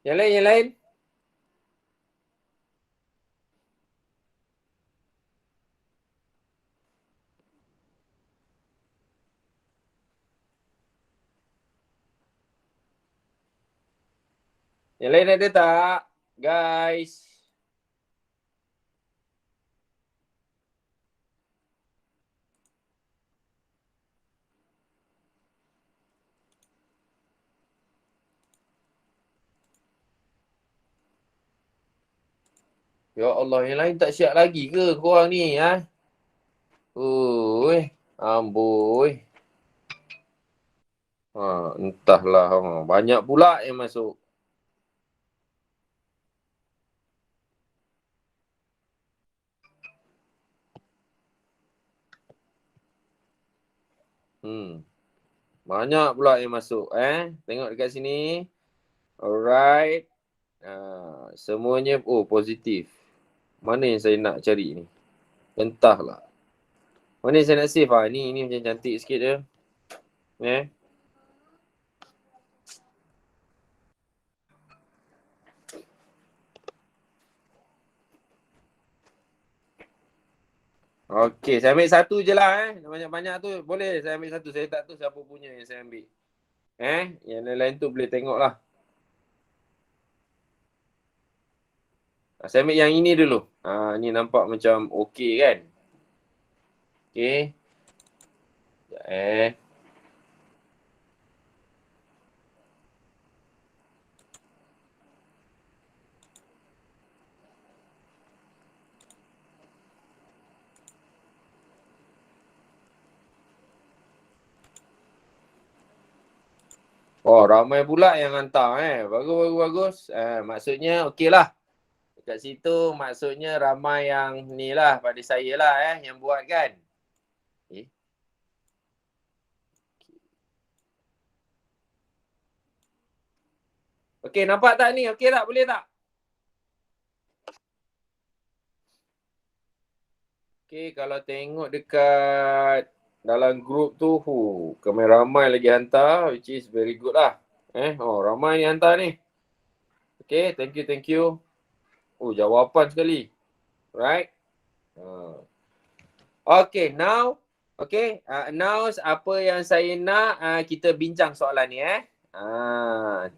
Yang lain, yang lain. Yang lain ada tak? Guys. Ya Allah, yang lain tak siap lagi ke korang ni? Ha? Amboi. Entahlah. Banyak pula yang masuk. Banyak pula yang masuk. Tengok dekat sini. Alright. Semuanya positif. Mana yang saya nak cari ni? Entahlah. Mana yang saya nak save? Ni macam cantik sikit je. Okey, saya ambil satu je lah. Banyak-banyak tu boleh saya ambil satu. Saya tak tahu siapa punya yang saya ambil. Yang lain-lain tu boleh tengok lah. Saya ambil yang ini dulu. Ni nampak macam okey kan? Okey. Sekejap Oh, ramai pula yang hantar Bagus. Maksudnya okey lah. Dekat situ maksudnya ramai yang ni lah pada saya lah yang buat kan. Okey, nampak tak ni? Okey tak? Boleh tak? Okey, kalau tengok dekat dalam grup tu, ramai lagi hantar, which is very good lah. Ramai ni hantar ni. Okey, thank you. Jawapan sekali. Right? Okay, now, announce apa yang saya nak kita bincang soalan ni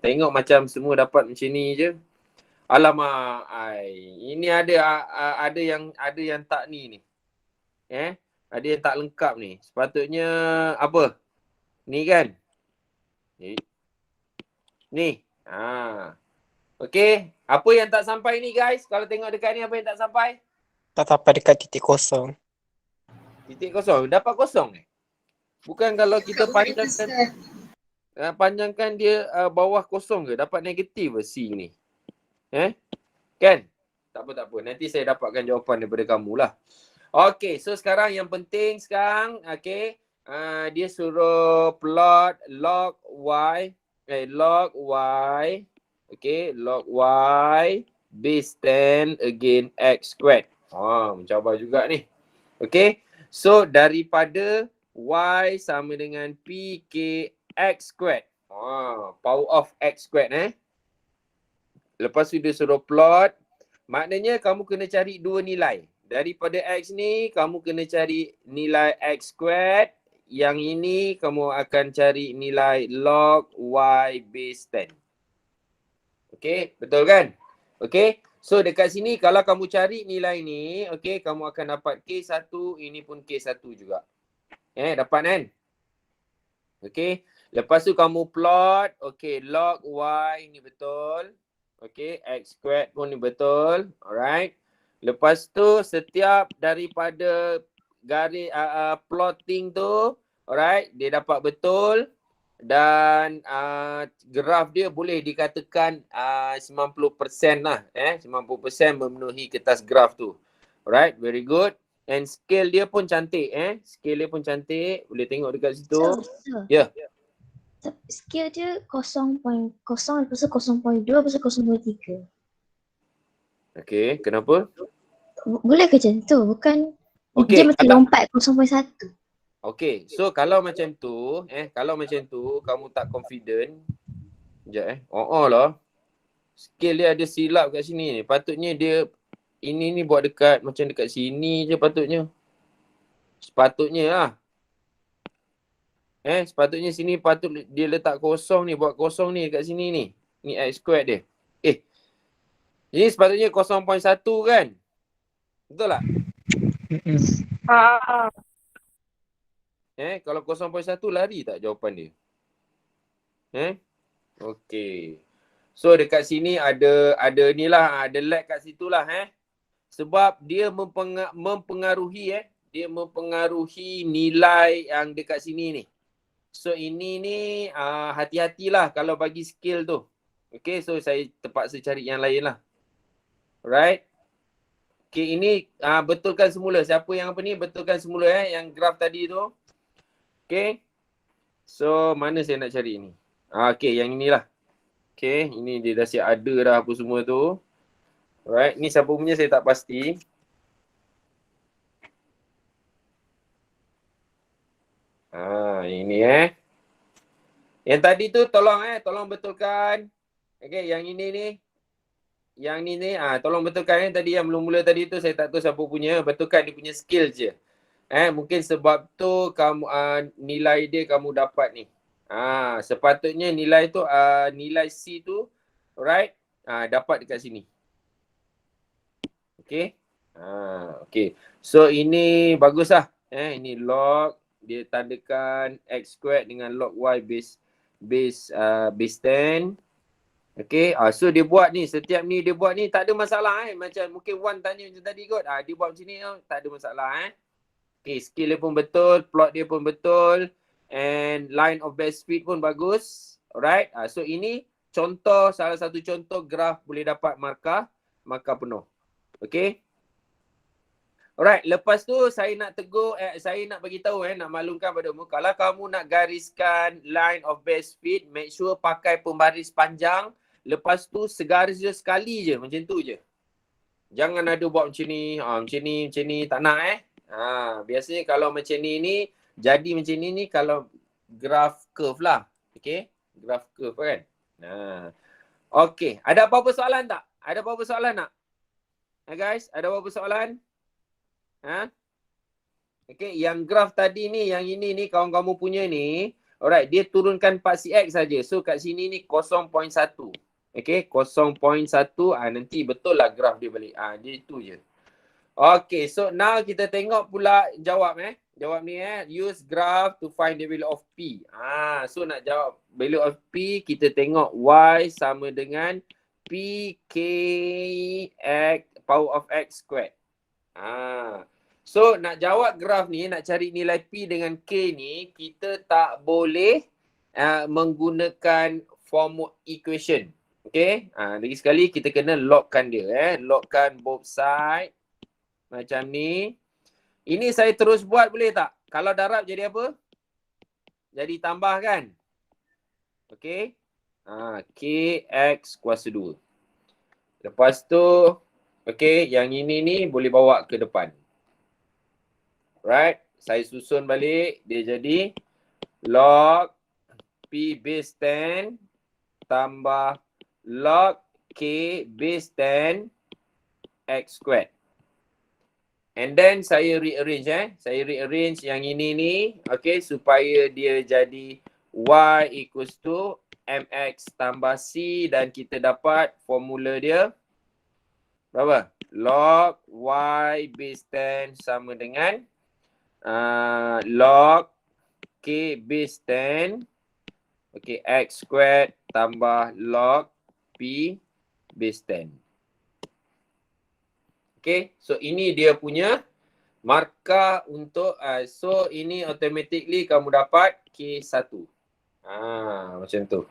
tengok macam semua dapat macam ni je. Alamak, ini ada yang tak ni. Ada yang tak lengkap ni. Sepatutnya apa? Ni kan? Ni. Okey, apa yang tak sampai ni guys? Kalau tengok dekat ni apa yang tak sampai? Tak sampai dekat titik kosong. Titik kosong? Dapat kosong Bukan kalau kita panjangkan dia bawah kosong ke? Dapat negatif ke C ni? Kan? Tak apa. Nanti saya dapatkan jawapan daripada kamu lah. Okey, so sekarang yang penting sekarang, dia suruh plot log Y, log Y base 10 again X squared. Mencabar juga ni. Okey, so daripada Y sama dengan PK X squared. Power of X squared Lepas tu dia suruh plot. Maknanya kamu kena cari dua nilai. Daripada X ni, kamu kena cari nilai X squared. Yang ini, kamu akan cari nilai log Y base 10. Okey, betul kan? Okey, so dekat sini kalau kamu cari nilai ni, kamu akan dapat K1, ini pun K1 juga. Dapat kan? Okey, lepas tu kamu plot, log Y ni betul. X squared pun ni betul. Alright. Lepas tu setiap daripada garis plotting tu, alright, dia dapat betul dan graf dia boleh dikatakan 90% lah. 90% memenuhi kertas graf tu. Alright, very good. And scale dia pun cantik. Scale dia pun cantik. Boleh tengok dekat situ. Ya. Scale dia 0.0, lepas tu 0.2, lepas tu 0.3. Okey, kenapa? Boleh ke macam tu? Bukan dia mesti lompat 0.1. Okey, so kalau macam tu, kamu tak confident. Sekejap lah. Scale dia ada silap kat sini ni. Patutnya dia ini ni buat dekat macam dekat sini je patutnya. Sepatutnya lah. Sepatutnya sini patut dia letak kosong ni, buat kosong ni dekat sini ni. Ni X squared dia. Ini sepatutnya 0.1 kan? Betul tak? Kalau 0.1 lari tak jawapan dia? Okey. So dekat sini ada ni lah, ada lag kat situ lah Sebab dia mempengaruhi dia mempengaruhi nilai yang dekat sini ni. So ini ni hati-hatilah kalau bagi skill tu. Okay, so saya terpaksa cari yang lain lah. Alright. Okay, ini betulkan semula. Siapa yang apa ni? Betulkan semula yang graf tadi tu. Okay. So mana saya nak cari ni? Okay, yang inilah. Okay, ini dia dah siap ada dah apa semua tu. Alright, ni siapa punya saya tak pasti. Ini Yang tadi tu tolong betulkan. Okay, yang ini ni. Yang ni tolong betulkan tadi yang mula-mula tadi tu saya tak tahu siapa punya. Betulkan dia punya skill je. Mungkin sebab tu kamu nilai dia kamu dapat ni. Sepatutnya nilai tu nilai C tu right dapat dekat sini. Okay. Okay. So ini bagus lah. Ini log dia tandakan X squared dengan log Y base 10. Okay, so dia buat ni, setiap ni dia buat ni tak ada masalah Macam mungkin Wan tanya macam tadi kot. Dia buat macam ni tak ada masalah Okay, skill dia pun betul, plot dia pun betul. And line of best fit pun bagus. Alright, so ini contoh, salah satu contoh graf boleh dapat markah penuh. Okay. Alright, lepas tu saya nak tegur, saya nak bagi tahu nak maklumkan padamu. Kalau kamu nak gariskan line of best fit, make sure pakai pembaris panjang. Lepas tu segaris je sekali je, macam tu je. Jangan ada buat macam ni, macam ni, tak nak biasanya kalau macam ni jadi macam ni kalau graf curve lah. Okay, graf curve kan. Okay, ada apa-apa soalan tak? Ada apa-apa soalan tak? Guys, ada apa-apa soalan? Okay, yang graf tadi ni, yang ini ni kawan-kamu punya ni, alright, dia turunkan 4cx saja. So kat sini ni 0.1. Okay, 0.1 nanti betul lah graf dia balik. Dia itu je. Okay, so now kita tengok pula jawab Jawab ni use graph to find the value of P. So nak jawab value of P, kita tengok Y sama dengan PK power of X squared. So nak jawab graf ni, nak cari nilai P dengan K ni, kita tak boleh menggunakan form equation. Okay, lagi sekali kita kena logkan dia logkan both side macam ni. Ini saya terus buat boleh tak? Kalau darab jadi apa? Jadi tambah kan? Okay, KX kuasa 2. Lepas tu okay, yang ini ni boleh bawa ke depan. Right, saya susun balik, dia jadi log P base 10 tambah log K base 10 X squared. And then saya rearrange saya rearrange yang ini ni, okay, supaya dia jadi Y equals to MX tambah C dan kita dapat formula dia berapa? Log Y base 10 sama dengan log K base 10 okay, X squared tambah log P base 10. Okay, so ini dia punya markah untuk so ini automatically kamu dapat K1. Macam tu.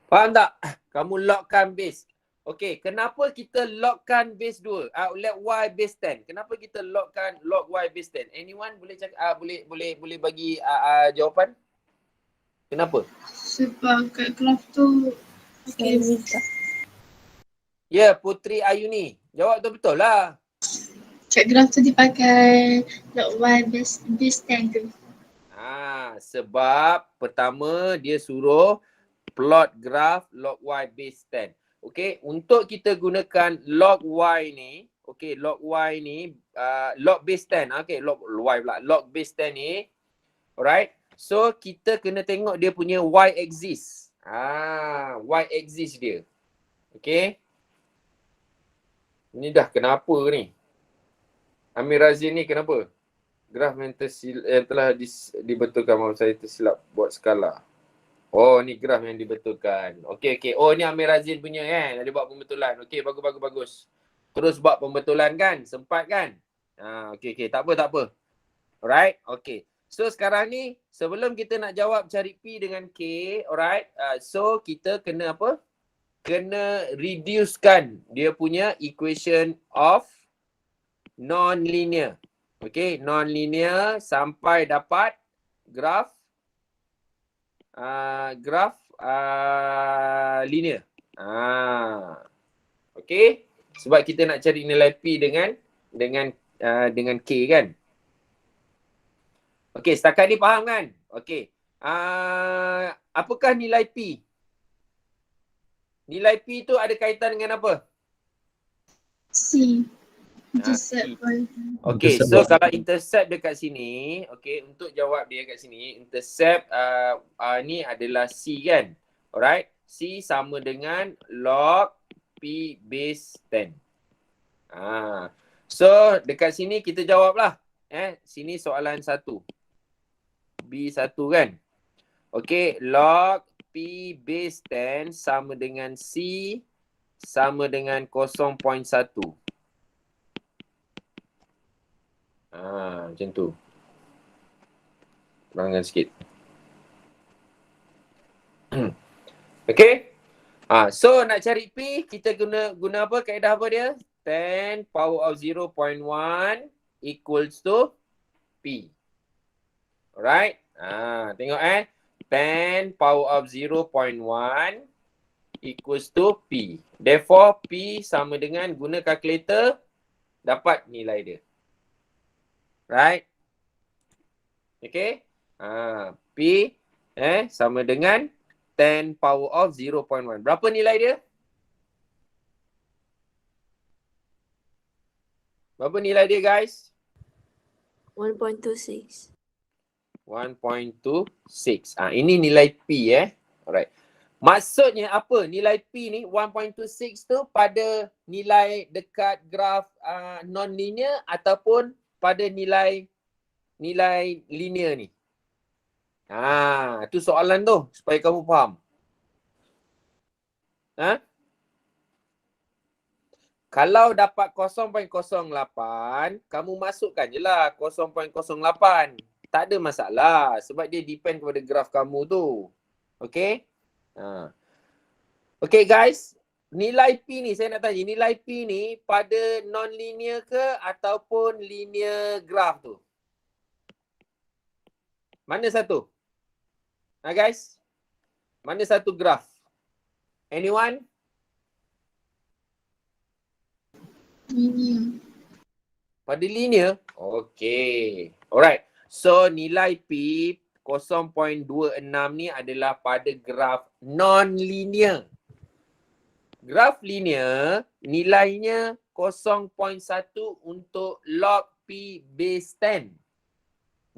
Faham tak? Kamu logkan base. Okay, kenapa kita logkan base 2? Let Y base 10. Kenapa kita logkan log Y base 10? Anyone boleh cakap boleh bagi jawapan? Kenapa? Sebab kat graf tu okay. Ya, Putri Ayuni. Jawab tu betul lah. Kat graf tu dipakai log Y base 10 tu. Sebab pertama dia suruh plot graph log y base 10. Okay, untuk kita gunakan log y ni, okay, log y ni, log base 10, okay, log y pula, log base 10 ni, alright. So, kita kena tengok dia punya y axis. Y axis dia. Okay. Ni dah kenapa ni? Amir Razin ni kenapa? Graf yang telah dibetulkan, maaf saya tersilap buat skala. Oh, ni graf yang dibetulkan. Okey, okey. Oh, ni Amir Razin punya kan. Dia buat pembetulan. Okey, bagus. Terus buat pembetulan kan? Sempat kan? Okey, okey. Tak apa. Alright, okey. So, sekarang ni sebelum kita nak jawab cari P dengan K, alright. So, kita kena apa? Kena reducekan dia punya equation of non-linear. Okey, non-linear sampai dapat graf linear. Okey, sebab kita nak cari nilai P dengan K kan. Okey, setakat ni faham kan? Okey. Apakah nilai P? Nilai P tu ada kaitan dengan apa? C. Intercept point. Okay, so kalau intercept dekat sini, okay, untuk jawab dia kat sini, intercept ni adalah C kan? Alright, C sama dengan log P base 10. So, dekat sini kita jawablah. Sini soalan 1. B1 kan? Okay, log P base 10 sama dengan C sama dengan 0.1. Macam tu. Kurangkan sikit. Okay. So nak cari P, kita guna apa? Kaedah apa dia? 10 power of 0.1 equals to P. Alright. Tengok 10 power of 0.1 equals to P. Therefore, P sama dengan guna calculator, dapat nilai dia. Right? Okay. P sama dengan 10 power of 0.1. Berapa nilai dia? Berapa nilai dia guys? 1.26. 1.26. Ini nilai P Alright. Maksudnya apa? Nilai P ni 1.26 tu pada nilai dekat graf non-linear ataupun pada nilai linear ni. Itu soalan tu supaya kamu faham. Kalau dapat 0.08, kamu masukkan je lah 0.08. Tak ada masalah sebab dia depend kepada graf kamu tu. Okay? Okay guys. Nilai P ni saya nak tanya, nilai P ni pada non-linear ke ataupun linear graph tu? Mana satu? Guys? Mana satu graph? Anyone? Linear. Pada linear? Okay. Alright. So nilai P 0.26 ni adalah pada graf non-linear. Graf linear nilainya 0.1 untuk log P base 10.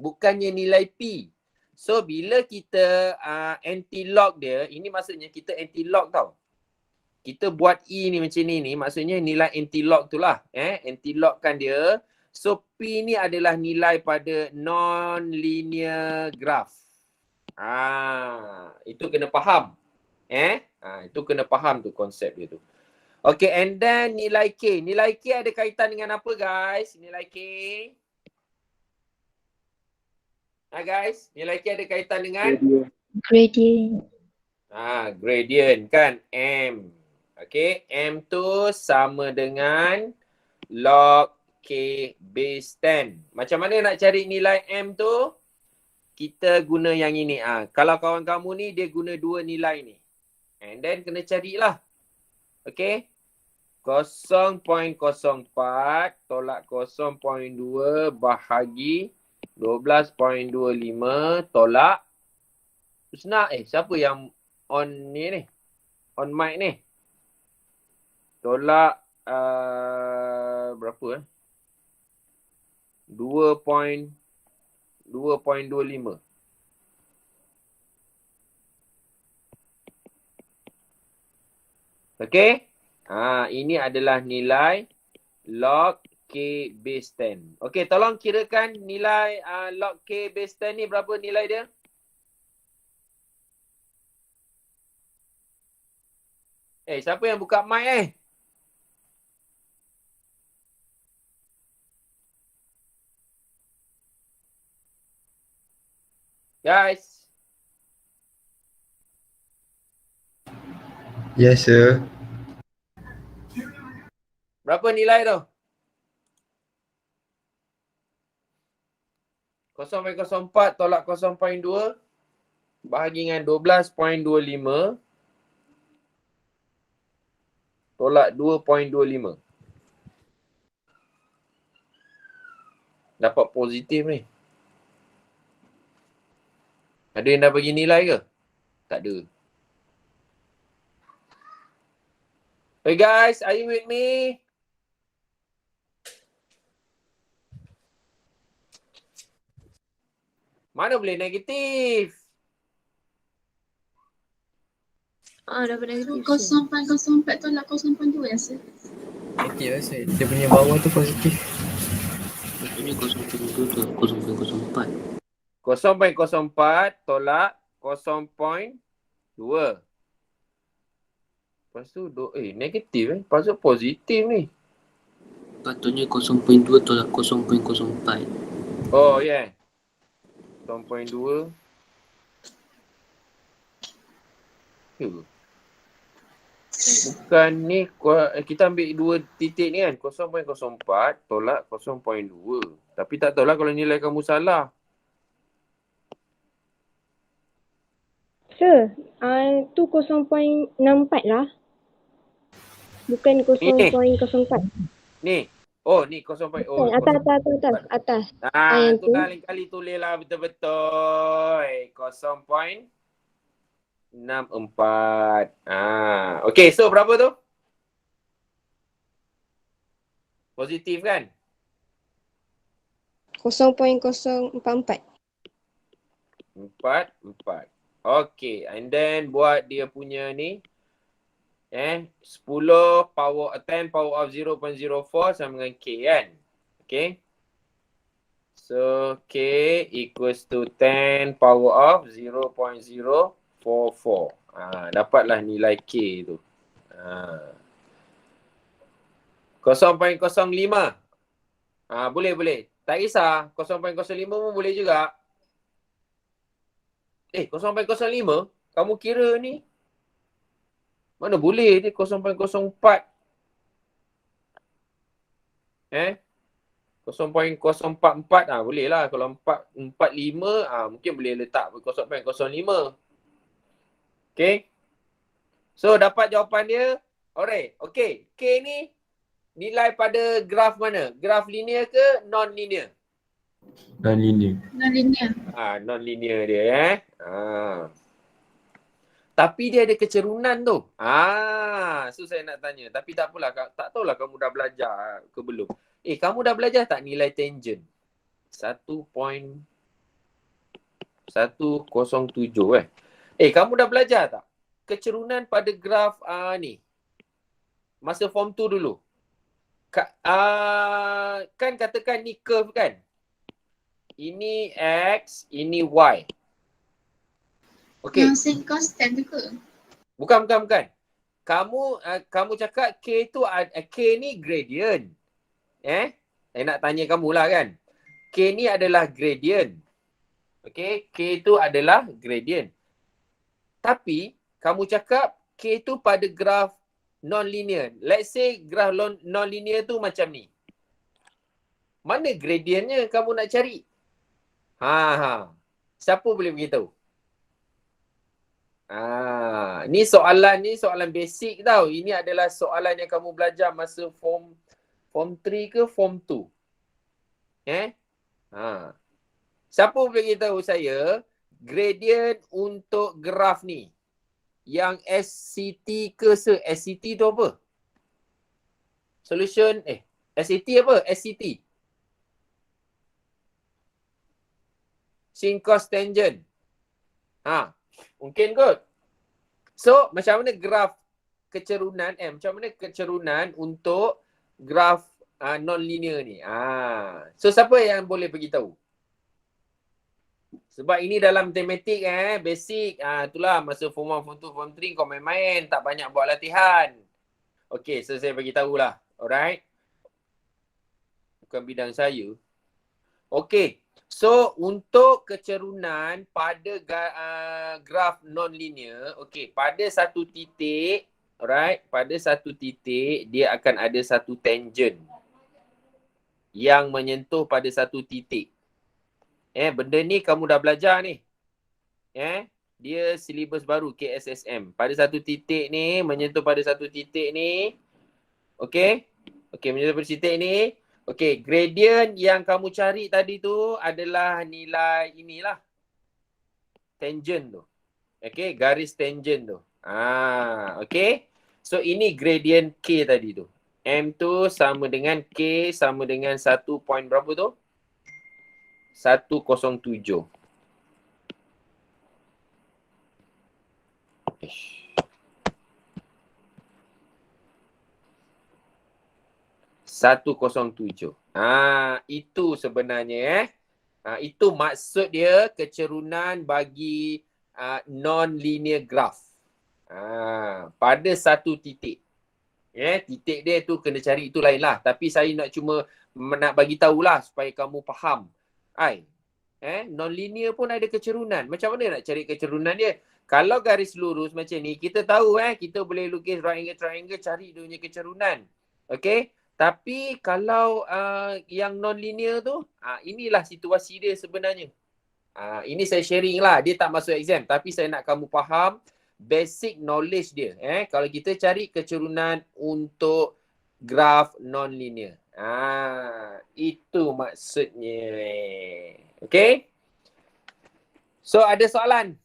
Bukannya nilai P. So bila kita anti-log dia, ini maksudnya kita anti-log tau. Kita buat E ni macam ni maksudnya nilai anti-log tu lah. Anti-logkan dia. So P ni adalah nilai pada non-linear graph. Itu kena faham. Itu kena faham tu konsep dia tu. Okay, and then nilai K. Nilai K ada kaitan dengan apa guys? Nilai K. Guys, nilai K ada kaitan dengan? Gradient. Gradient kan? M. Okay, M tu sama dengan log K base 10. Macam mana nak cari nilai M tu? Kita guna yang ini. Kalau kawan kamu ni dia guna dua nilai ni. And then kena carilah. Okay. 0.04 tolak 0.2 bahagi 12.25 tolak. Siapa yang on ni. On mic ni. Tolak berapa 2.25. Okey? Ini adalah nilai log K base 10. Okey, tolong kirakan nilai log K base 10 ni berapa nilai dia? Siapa yang buka mic Guys. Yes, sir. Berapa nilai tu? 0.04 tolak 0.2 bahagi dengan 12.25 tolak 2.25. Dapat positif ni. Ada yang dah bagi nilai ke? Tak ada. Hey guys, are you with me? Mana boleh negatif? Dapat negatif. 0.04 tolak 0.2 ya, sir. Negatif lah saya. Dia punya bawah tu positif. Maksudnya 0.2 tu 0.04. 0.04 tolak 0.2. Lepas tu, negatif Lepas tu positif ni. Patutnya 0.2 tolak 0.04. Oh, yeah. 0.2. Bukan ni, kita ambil dua titik ni kan. 0.04 tolak 0.2. Tapi tak tahulah kalau nilai kamu salah. Sir, tu 0.64 lah. Bukan 0.04. Ni. Oh, ni 0. Atas. Tu tu. lain kali tulislah betul-betul. 0.64. Okay, so berapa tu? Positif kan? 0.044. 4. Okay, and then buat dia punya ni. 10 power 10 power of 0.04 sama dengan K kan? Okay. So, K equals to 10 power of 0.044. Dapatlah nilai K tu. 0.05. Boleh. Tak kisah. 0.05 pun boleh juga. 0.05? Kamu kira ni? Mana boleh ni 0.04. 0.044 boleh lah. Kalau 445 mungkin boleh letak 0.05. Okay. So dapat jawapan dia. Alright. Okay. K ni nilai pada graf mana? Graf linear ke non-linear? Non-linear. Non-linear. Non-linear dia Tapi dia ada kecerunan tu. So saya nak tanya. Tapi tak apalah. Tak tahulah kamu dah belajar ke belum. Kamu dah belajar tak nilai tangent? 1.107 kamu dah belajar tak? Kecerunan pada graf ni. Masa form 2 dulu. Kan katakan ni curve kan? Ini X, ini Y. Okay. Yang sin constant tu ke? Bukan. Kamu cakap K tu K ni gradient. Saya nak tanya kamu lah kan. K ni adalah gradient. Okay. K tu adalah gradient. Tapi kamu cakap K tu pada graf non-linear. Let's say graf non-linear tu macam ni. Mana gradientnya kamu nak cari? Siapa boleh beritahu? Ni soalan basic tau. Ini adalah soalan yang kamu belajar masa form 3 ke form 2. Siapa boleh beritahu saya gradient untuk graf ni? yang SCT ke SCT tu apa? Solution SAT apa? SCT. Sin cos tangent. Mungkin kot. So, macam mana graf kecerunan macam mana kecerunan untuk graf non-linear ni? So, siapa yang boleh bagi tahu? Sebab ini dalam matematik basic. Itulah masa form 1, form 2, form 3 kau main-main, tak banyak buat latihan. Okay, so saya bagi tahulah. Alright. Bukan bidang saya. Okay. So, untuk kecerunan pada graf non-linear, okay, pada satu titik, alright, pada satu titik, dia akan ada satu tangent yang menyentuh pada satu titik. Benda ni kamu dah belajar ni. Dia silibus baru KSSM. Pada satu titik ni, menyentuh pada satu titik ni. Okay. Okay, menyentuh pada titik ni. Okay, gradient yang kamu cari tadi tu adalah nilai inilah. Tangent tu. Okay, garis tangent tu. Okay. So, ini gradient K tadi tu. M tu sama dengan K sama dengan 1 point berapa tu? 107. Itu sebenarnya itu maksud dia kecerunan bagi non-linear graph. Pada satu titik. Titik dia tu kena cari itu lain lah. Tapi saya nak nak bagi tahulah supaya kamu faham. Non-linear pun ada kecerunan. Macam mana nak cari kecerunan dia? Kalau garis lurus macam ni, kita tahu kita boleh lukis right angle triangle, cari dia punya kecerunan. Okay? Tapi kalau yang non-linear tu, inilah situasi dia sebenarnya. Ini saya sharing lah. Dia tak masuk exam. Tapi saya nak kamu faham basic knowledge dia. Kalau kita cari kecerunan untuk graf non-linear. Itu maksudnya. Okay? So, ada soalan?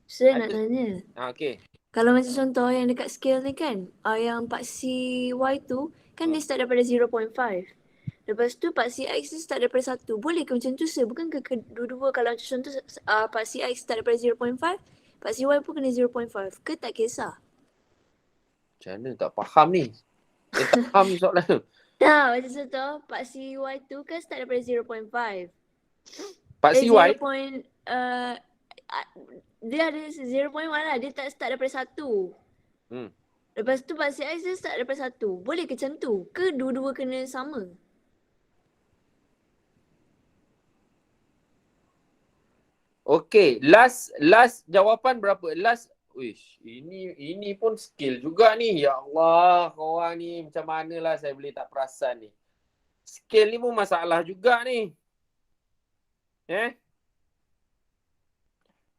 Saya nak tanya. Okay. Kalau macam contoh yang dekat scale ni kan, yang part CY tu, kan dia start daripada 0.5. Lepas tu part CX tu start daripada 1. Boleh ke macam tu Bukan ke kedua-dua kalau macam contoh part CX start daripada 0.5, part CY pun kena 0.5. Ke tak kisah? Macam mana tak faham ni? Saya tak faham soalan tu. Macam contoh part CY tu kan start daripada 0.5. Part CY? Dia ada 0.1 lah. Dia tak start daripada 1. Lepas tu part CX dia start daripada 1. Boleh ke macam tu? Ke dua-dua kena sama? Okay, last jawapan berapa? Ini pun skill juga ni. Ya Allah, korang ni macam manalah saya boleh tak perasan ni. Skill ni pun masalah juga ni.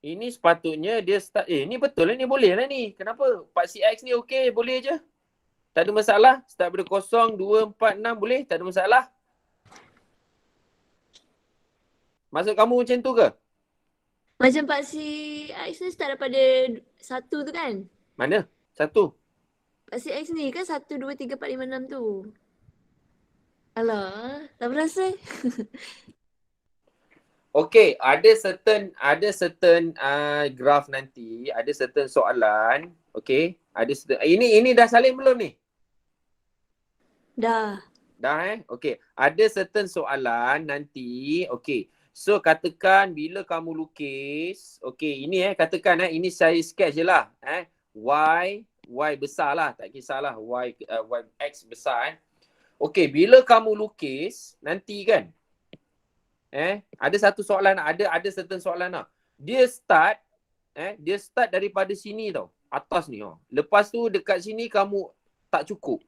Ini sepatutnya dia start, ni betul lah ni, boleh lah ni. Kenapa? Part CX ni okey, boleh je. Tak ada masalah. Start pada 0, 2, 4, 6 boleh, tak ada masalah. Maksud kamu macam tu ke? Macam part CX ni start daripada 1 tu kan? Mana? 1. Part CX ni kan 1, 2, 3, 4, 5, 6 tu. Alah, tak perasan. Okay, ada certain graph nanti, ada certain soalan, okay? Ini dah salin belum ni? Dah. Okay. Ada certain soalan nanti, okay. So katakan bila kamu lukis, okay, ini katakan ini saya sketch je lah. Y besar lah, tak kisahlah Y X besar. Okay, bila kamu lukis nanti kan, ada satu soalan, ada certain soalan lah. Dia start daripada sini tau, atas ni. Lepas tu dekat sini kamu tak cukup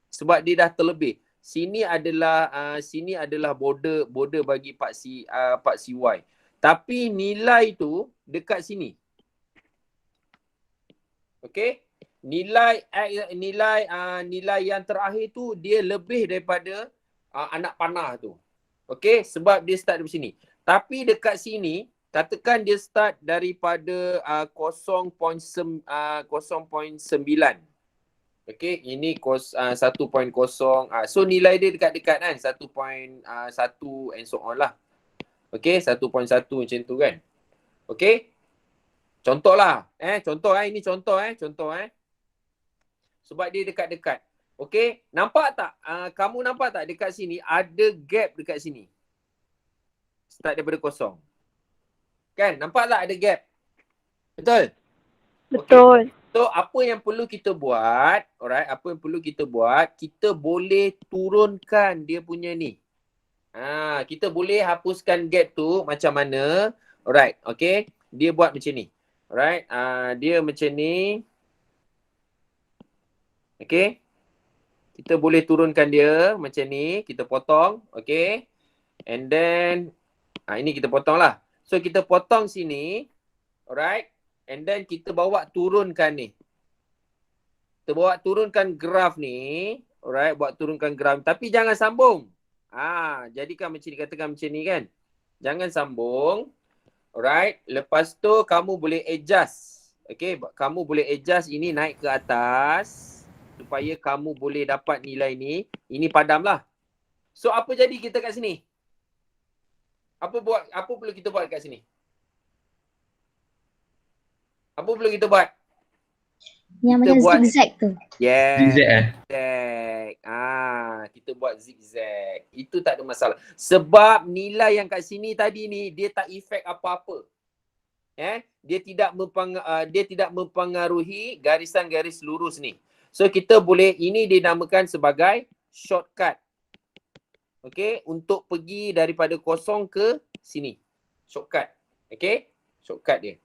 sebab dia dah terlebih. Sini adalah border bagi part CY. Tapi nilai tu dekat sini. Okey? Nilai yang terakhir tu dia lebih daripada anak panah tu. Okey? Sebab dia start dari sini. Tapi dekat sini Katakan dia start daripada 0.9. Okey, ini 1.0. So nilai dia dekat-dekat kan, 1.1 and so on lah. Okey, 1.1 macam tu kan. Okey. Contohlah, ini contoh. Sebab dia dekat-dekat. Okey, nampak tak? Kamu nampak tak dekat sini ada gap dekat sini. Start daripada kosong. Kan? Nampak tak ada gap? Betul? Betul. Okay. So, apa yang perlu kita buat? Alright, apa yang perlu kita buat? Kita boleh turunkan dia punya ni. Kita boleh hapuskan gap tu macam mana? Alright, okay. Dia buat macam ni. Alright, dia macam ni. Okay. Kita boleh turunkan dia macam ni. Kita potong. Okay. And then, ini kita potong lah. So, kita potong sini. Alright. And then, kita bawa turunkan ni. Kita bawa turunkan graf ni. Alright. Bawa turunkan graf. Tapi jangan sambung. Jadikan macam ni. Katakan macam ni kan. Jangan sambung. Alright. Lepas tu, kamu boleh adjust. Okay. Kamu boleh adjust ini naik ke atas. Supaya kamu boleh dapat nilai ni. Ini padam lah. So, apa jadi kita kat sini? Apa perlu kita buat kat sini? Apa perlu kita buat? Yang kita macam buat zigzag tu. Yeah. Zigzag Zigzag. Kita buat zigzag. Itu tak ada masalah. Sebab nilai yang kat sini tadi ni, dia tak efek apa-apa. Dia tidak mempengaruhi garisan-garis lurus ni. So, kita boleh, ini dinamakan sebagai shortcut. Okay, untuk pergi daripada kosong ke sini. Shortcut. Okay, shortcut dia.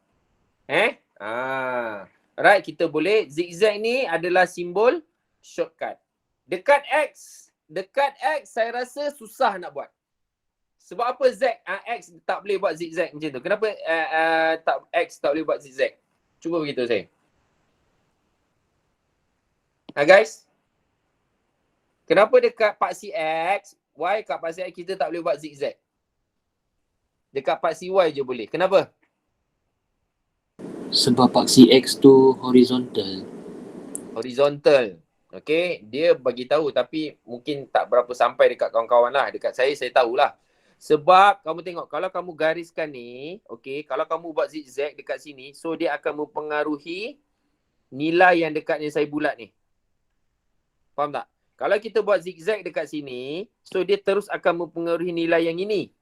Alright, kita boleh, zigzag ni adalah simbol shortcut. Dekat X saya rasa susah nak buat. Sebab apa X tak boleh buat zigzag macam tu? Kenapa X tak boleh buat zigzag? Cuba beritahu saya. Guys, kenapa dekat paksi X, Y kat paksi X kita tak boleh buat zigzag? Dekat paksi Y je boleh. Kenapa? Sebab paksi X tu horizontal. Horizontal. Okay, dia bagi tahu tapi mungkin tak berapa sampai dekat kawan-kawan lah. Dekat saya tahulah. Sebab kamu tengok, kalau kamu gariskan ni, okay, kalau kamu buat zigzag dekat sini, so dia akan mempengaruhi nilai yang dekat yang saya bulat ni. Faham tak? Kalau kita buat zigzag dekat sini, so dia terus akan mempengaruhi nilai yang ini.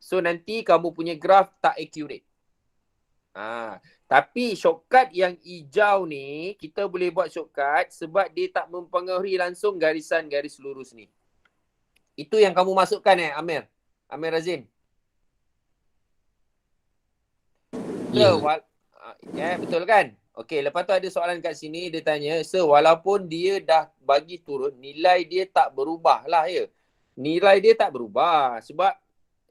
So nanti kamu punya graf tak accurate. Tapi shortcut yang hijau ni, kita boleh buat shortcut sebab dia tak mempengaruhi langsung garisan-garis lurus ni. Itu yang kamu masukkan Amir? Amir Razin? Betul kan? Okey, lepas tu ada soalan kat sini, dia tanya, Sir, walaupun dia dah bagi turun, nilai dia tak berubah lah ya? Nilai dia tak berubah sebab,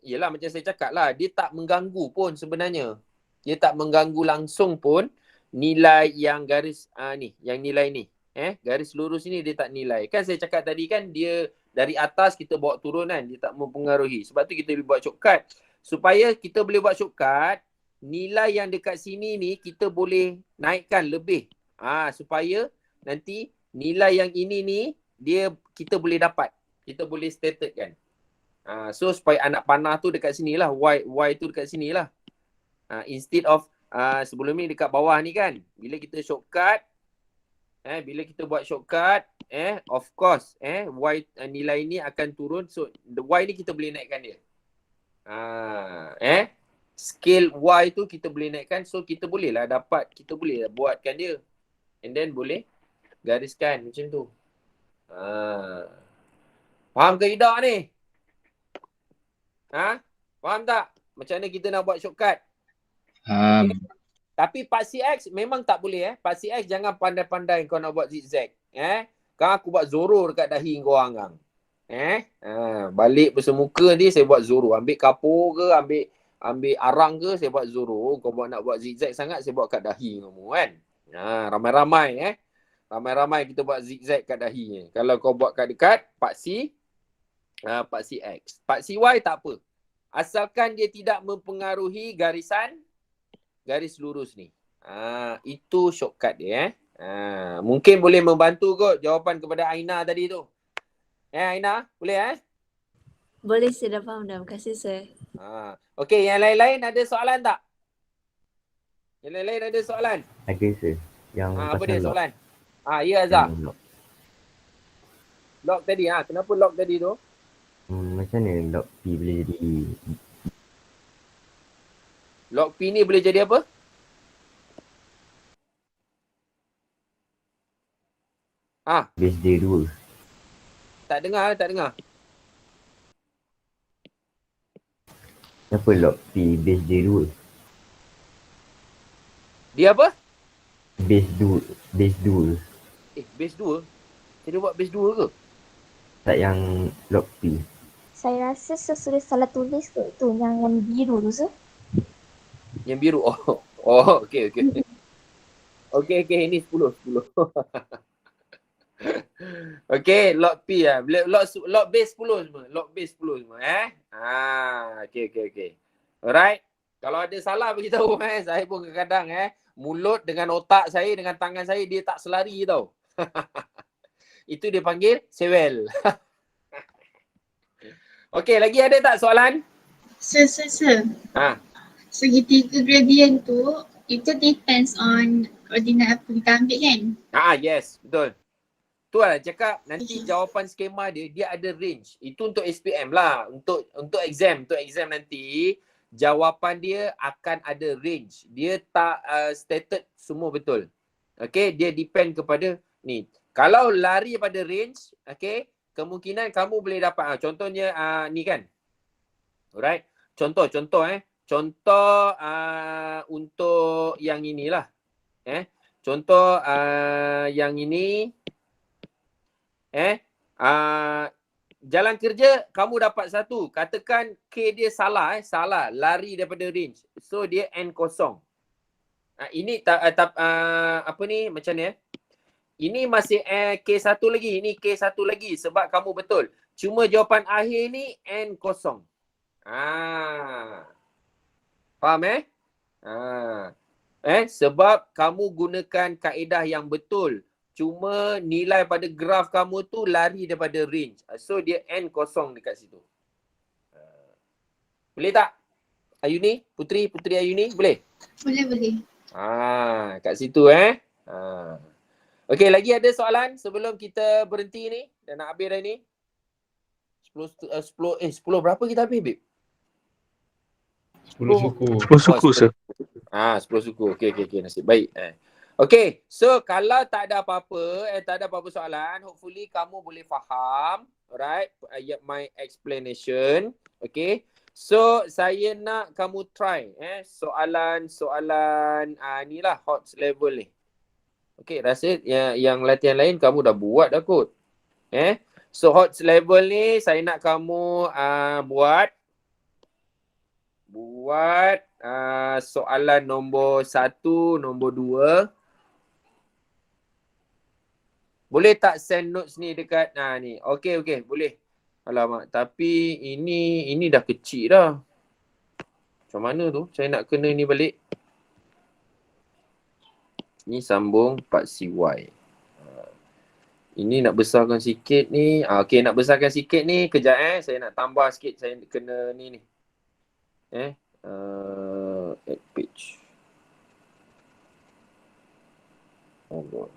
yelah macam saya cakap lah, dia tak mengganggu pun sebenarnya. Dia tak mengganggu langsung pun nilai yang garis ni, yang nilai ni. Garis lurus ni dia tak nilai. Kan saya cakap tadi kan, dia dari atas kita bawa turun kan, dia tak mempengaruhi. Sebab tu kita boleh buat shortcut. Supaya kita boleh buat shortcut, nilai yang dekat sini ni kita boleh naikkan lebih. Supaya nanti nilai yang ini ni kita boleh dapat. Kita boleh stated kan. So supaya anak panah tu dekat sini lah. Y tu dekat sini lah. Instead of sebelum ni dekat bawah ni kan. Bila kita shortcut. Bila kita buat shortcut. Of course. Y nilai ni akan turun. So the Y ni kita boleh naikkan dia. Scale Y tu kita boleh naikkan. So kita boleh lah dapat, kita boleh lah buatkan dia. And then boleh gariskan macam tu. Faham ke tidak ni? Faham tak? Macam mana kita nak buat shortcut? Faham. Tapi paksi X memang tak boleh. Paksi X jangan pandai-pandai kau nak buat zigzag. Kan aku buat Zoro dekat dahi kau orang. Balik bersemuka ni saya buat Zoro. Ambil kapur ke, ambil arang ke, saya buat Zoro. Kau nak buat zigzag sangat, saya buat kat dahi kamu kan. Ramai-ramai ramai-ramai kita buat zigzag kat dahi. Kalau kau buat kat dekat paksi X. Paksi Y tak apa. Asalkan dia tidak mempengaruhi garis lurus ni. Itu shortcut dia mungkin boleh membantu kot jawapan kepada Aina tadi tu. Aina, boleh Boleh, saya dah faham dah. Terima kasih, sir. Okey, yang lain-lain ada soalan tak? Yang lain-lain ada soalan? Ada sir. Yang Apa pasal dia lock. soalan? Ya Azhar. Yang lock. Lock tadi kenapa lock tadi tu? Macam mana lock P boleh jadi Lock P ni boleh jadi apa? base day 2? Tak dengar. Kenapa lock P base day 2? Dia apa? Base 2. Base 2? Saya buat base 2 ke? Tak yang lock P. Saya rasa saya sudah salah tulis kot tu yang biru tu sir. Yang biru. Okey. Okey, ini 10. Okey, lock P lock base 10 semua. Lock base 10 semua okey. Alright. Kalau ada salah beritahu saya pun kadang-kadang mulut dengan otak saya dengan tangan saya dia tak selari tau. Itu dia panggil sewel. Okey, lagi ada tak soalan? Sir. Segitiga gradient tu, itu depends on koordinat apa kita ambil kan? Yes, betul. Tu lah cakap nanti jawapan skema dia ada range. Itu untuk SPM lah. Untuk exam nanti jawapan dia akan ada range. Dia tak stated semua betul. Okay, dia depend kepada ni. Kalau lari pada range, okay, kemungkinan kamu boleh dapat contohnya ni kan. Alright. Contoh untuk yang inilah. Contoh yang ini jalan kerja kamu dapat 1. Katakan K dia salah lari daripada range. So dia N kosong. Ini apa ni macam ni Ini masih K1 lagi. Ini K1 lagi sebab kamu betul. Cuma jawapan akhir ni N kosong. Faham sebab kamu gunakan kaedah yang betul. Cuma nilai pada graf kamu tu lari daripada range. So dia N kosong dekat situ. Boleh tak? Ayuni? Putri Ayuni? Boleh? Boleh. Kat situ Okey, lagi ada soalan sebelum kita berhenti ni? Dah nak habis dah ni? 10 berapa kita habis, babe? 10 suku. 10 suku, sir. 10 suku. Okey, nasib baik. Okay, so kalau tak ada apa-apa, soalan, hopefully kamu boleh faham, alright, my explanation, okay. So, saya nak kamu try, soalan ni lah, HOTS level ni. Okay, rasa yang latihan lain kamu dah buat dah kot. So, HOTS level ni, saya nak kamu buat soalan nombor 1, nombor 2. Boleh tak send notes ni dekat ni. Okey, boleh. Alamak, tapi ini dah kecil dah. Macam mana tu? Saya nak kena ni balik. Ni sambung part CY. Ini nak besarkan sikit ni. Okey, nak besarkan sikit ni. Kejap saya nak tambah sikit. Saya kena ni. Add page. Oh God.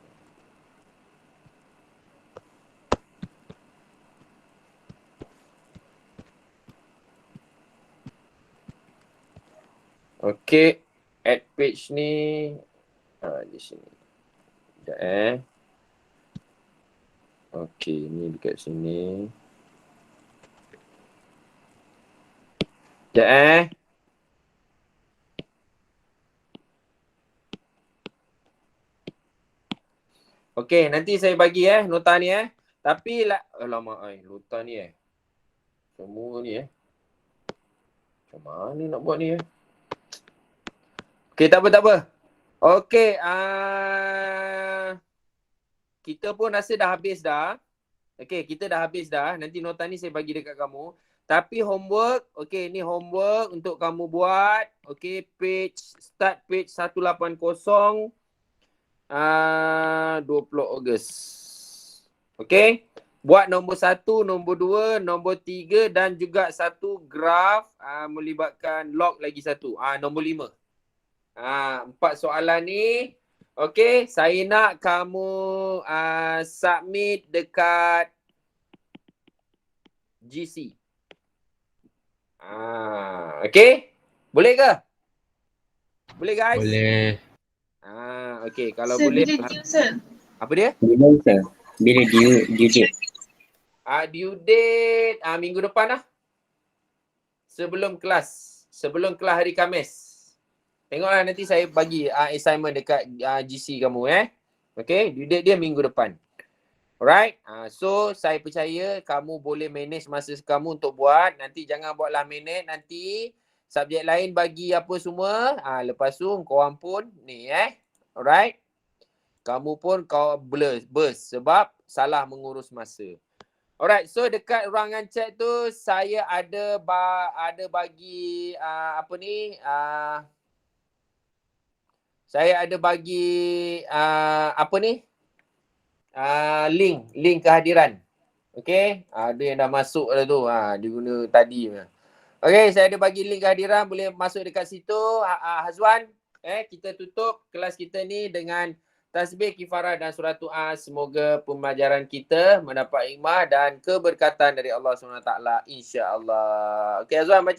Okey, add page ni di sini. Sekejap Okey, ni dekat sini. Sekejap Okey, nanti saya bagi nota ni Tapi alamak nota ni semua ni macam mana nak buat ni Okey, tak apa. Okey, kita pun rasa dah habis dah. Okey, kita dah habis dah. Nanti nota ni saya bagi dekat kamu. Tapi homework, okey, ni homework untuk kamu buat. Okey, start page 180 20 Ogos. Okey. Buat nombor 1, nombor 2, nombor 3 dan juga satu graf melibatkan log lagi satu. Nombor 5. 4 soalan ni. Okey, saya nak kamu submit dekat GC. Okey? Boleh ke? Boleh guys? Boleh. Okey, kalau Sir, boleh. bila due, sir? Apa dia? Bila sir? Bila due date? Due date minggu depan lah. Sebelum kelas hari Khamis. Tengoklah nanti saya bagi assignment dekat GC kamu Okay, due date dia minggu depan. Alright. So saya percaya kamu boleh manage masa kamu untuk buat. Nanti jangan buatlah minute. Nanti subjek lain bagi apa semua. Lepas tu korang pun ni Alright. Kamu pun kau burst sebab salah mengurus masa. Alright, so dekat ruangan chat tu saya ada bagi saya ada bagi link kehadiran. Okey, ada yang dah masuk dah tu. Dia guna tadi. Okey, saya ada bagi link kehadiran, boleh masuk dekat situ. Hazwan, kita tutup kelas kita ni dengan tasbih, kifarah dan surah doa. Semoga pembelajaran kita mendapat hikmah dan keberkatan dari Allah SWT, insya-Allah. Okey Azwan, baca.